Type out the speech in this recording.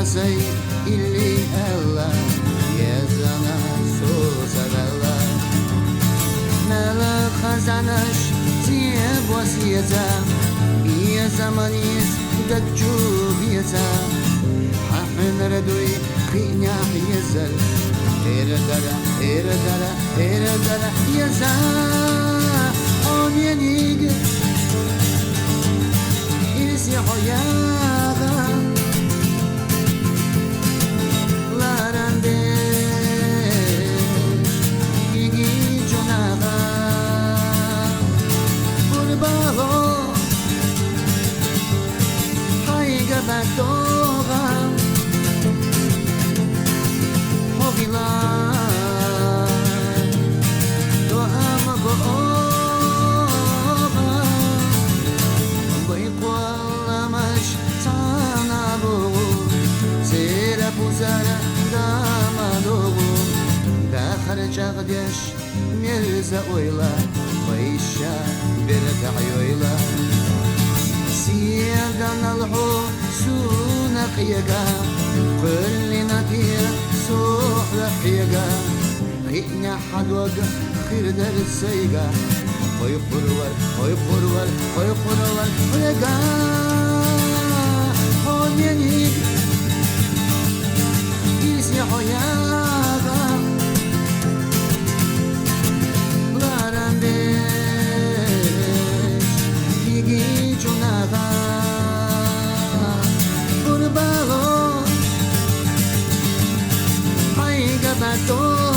say illi ella yazana sozarella mala khazanash tieb wasiyata ya zamanis dakju yata hafn radui khinya yazal eradara yaza on yenig ilsi hoyaga Batora Hovila Do amago Bai kwala mash tanabu Zera buzara damado Dakhar jagdesh mirza oyla Baisha birda ayoyla Siyagan alhu سونك يجا كلنا كيا سوحلك يجا خينا حدوج خير در السيجا هاي قرور يجا هون ينيك يسي حياغا لارن بيش يجي جناغا Bato